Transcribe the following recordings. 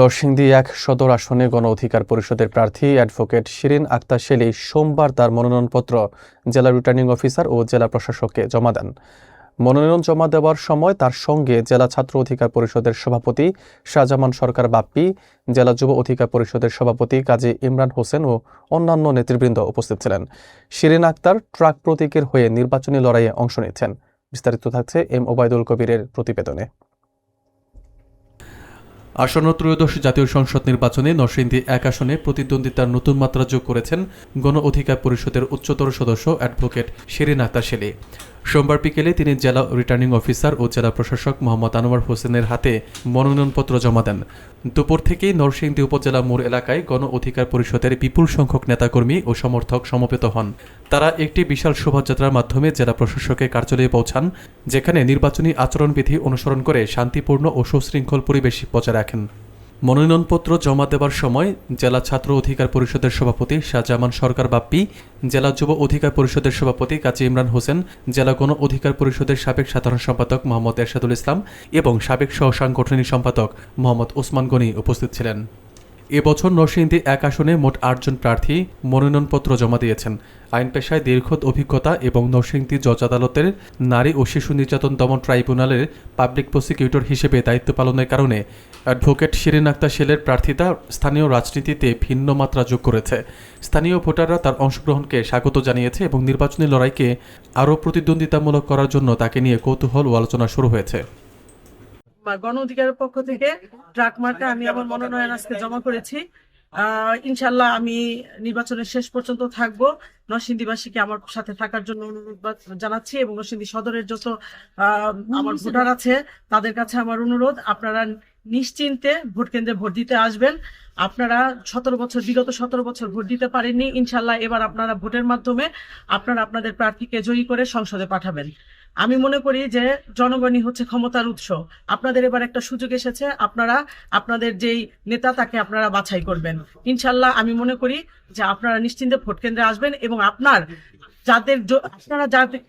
নরসিংদী এক সদর আসনে গণ অধিকার পরিষদের প্রার্থী অ্যাডভোকেট শিরিন আক্তার শেলী সোমবার তার মনোনয়নপত্র জেলা রিটার্নিং অফিসার ও জেলা প্রশাসককে জমা দেন। মনোনয়ন জমা দেওয়ার সময় তার সঙ্গে জেলা ছাত্র অধিকার পরিষদের সভাপতি শাহজামান সরকার বাপ্পি, জেলা যুব অধিকার পরিষদের সভাপতি কাজী ইমরান হোসেন ও অন্যান্য নেতৃবৃন্দ উপস্থিত ছিলেন। শিরিন আক্তার ট্রাক প্রতীকের হয়ে নির্বাচনী লড়াইয়ে অংশ নিচ্ছেন। বিস্তারিত থাকছে এম ওবায়দুল কবিরের প্রতিবেদনে। আসন্ন ত্রয়োদশ জাতীয় সংসদ নির্বাচনে নরসিংদী এক আসনে প্রতিদ্বন্দ্বিতার নতুন মাত্রা যোগ করেছেন গণ অধিকার পরিষদের উচ্চতর সদস্য অ্যাডভোকেট শিরিন আক্তার শেলী। সোমবার বিকেলে তিনি জেলা রিটার্নিং অফিসার ও জেলা প্রশাসক মোহাম্মদ আনোয়ার হোসেনের হাতে মনোনয়নপত্র জমা দেন। দুপুর থেকেই নরসিংদী উপজেলা মোড় এলাকায় গণ অধিকার পরিষদের বিপুল সংখ্যক নেতাকর্মী ও সমর্থক সমবেত হন। তারা একটি বিশাল শোভাযাত্রার মাধ্যমে জেলা প্রশাসকের কার্যালয়ে পৌঁছান, যেখানে নির্বাচনী আচরণবিধি অনুসরণ করে শান্তিপূর্ণ ও সুশৃঙ্খল পরিবেশ বজায় রাখেন। মনোনয়নপত্র জমা দেওয়ার সময় জেলা ছাত্র অধিকার পরিষদের সভাপতি শাহজামান সরকার বাপ্পি, জেলা যুব অধিকার পরিষদের সভাপতি কাজী ইমরান হোসেন, জেলা গণ অধিকার পরিষদের সাবেক সাধারণ সম্পাদক মোহাম্মদ এরশাদুল ইসলাম এবং সাবেক সহ সাংগঠনিক সম্পাদক মোহাম্মদ ওসমান গনি উপস্থিত ছিলেন। এবছর নরসিংদী এক আসনে মোট ৮ জন প্রার্থী মনোনয়নপত্র জমা দিয়েছেন। আইন পেশায় দীর্ঘ অভিজ্ঞতা এবং নরসিংদী জজ আদালতের নারী ও শিশু নির্যাতন দমন ট্রাইব্যুনালের পাবলিক প্রসিকিউটর হিসেবে দায়িত্ব পালনের কারণে অ্যাডভোকেট শিরিন আক্তার শেলের প্রার্থিতা স্থানীয় রাজনীতিতে ভিন্ন মাত্রা যোগ করেছে। স্থানীয় ভোটাররা তার অংশগ্রহণকে স্বাগত জানিয়েছে এবং নির্বাচনী লড়াইকে আরও প্রতিদ্বন্দ্বিতামূলক করার জন্য তাকে নিয়ে কৌতূহল ও আলোচনা শুরু হয়েছে। গণ অধিকারের পক্ষ থেকে ট্রাক মার্কা আমি আমার মনোনয়ন আজকে জমা করেছি। ইনশাল্লাহ আমি নির্বাচনের শেষ পর্যন্ত থাকবো। নরসিংদীবাসীকে আমার সাথে থাকার জন্য অনুরোধ জানাচ্ছি এবং নরসিংদী সদরের যত আমার ভোটার আছে তাদের কাছে আমার অনুরোধ, আপনারা নিশ্চিন্তে ভোট কেন্দ্রে ভোট দিতে আসবেন। আপনারা বিগত 17 বছর ভোট দিতে পারেননি, ইনশাল্লাহ এবার আপনারা ভোটের মাধ্যমে আপনারা আপনাদের প্রার্থীকে জয়ী করে সংসদে পাঠাবেন। আমি মনে করি যে জনগণই হচ্ছে ক্ষমতার উৎস। আপনাদের এবার একটা সুযোগ এসেছে, আপনারা আপনাদের যেই নেতা তাকে আপনারা বাছাই করবেন। ইনশাল্লাহ আমি মনে করি যে আপনারা নিশ্চিন্তে ভোট কেন্দ্রে আসবেন এবং আপনারা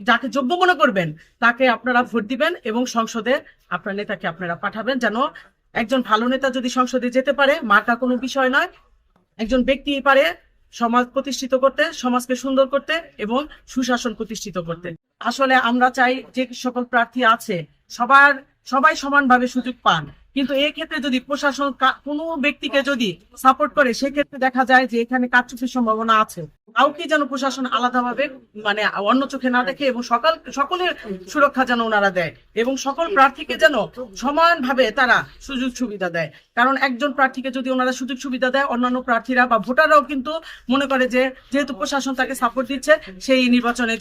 যাকে যোগ্য মনে করবেন তাকে আপনারা ভোট দিবেন এবং সংসদে আপনার নেতাকে আপনারা পাঠাবেন। যেন একজন ভালো নেতা যদি সংসদে যেতে পারে, মার্কা কোনো বিষয় নয়, একজন ব্যক্তি পারে সমাজ প্রতিষ্ঠিত করতে, সমাজকে সুন্দর করতে এবং সুশাসন প্রতিষ্ঠিত করতে। আসলে আমরা চাই যে সকল প্রার্থী আছে সবাই সমানভাবে সুযোগ পান, কিন্তু এই ক্ষেত্রে যদি প্রশাসন কোনো ব্যক্তিকে যদি সাপোর্ট করে সেক্ষেত্রে দেখা যায় যে এখানে কারচুপির সম্ভাবনা আছে। কাউকে যেন প্রশাসন আলাদাভাবে অন্য চোখে না দেখে এবং সকলের সুরক্ষা যেন ওনারা দেয় এবং সকল প্রার্থীকে যেন সমানভাবে তারা সুযোগ সুবিধা দেয়। কারণ একজন প্রার্থীকে যদি ওনারা সুযোগ সুবিধা দেয়, অন্যান্য প্রার্থীরা বা ভোটাররাও কিন্তু মনে করে যে যেহেতু প্রশাসন তাকে সাপোর্ট দিচ্ছে সেই নির্বাচনে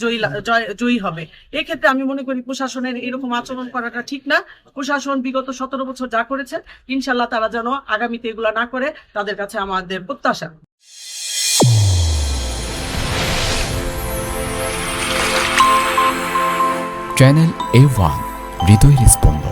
জয়ী হবে। এক্ষেত্রে আমি মনে করি প্রশাসনের এরকম আচরণ করাটা ঠিক না। প্রশাসন বিগত 17 বছর যা করেছে ইনশাল্লাহ তারা যেন আগামীতে এগুলা না করে, তাদের কাছে আমাদের প্রত্যাশা। চ্যানেল A1 হৃদয়ের স্পন্দন।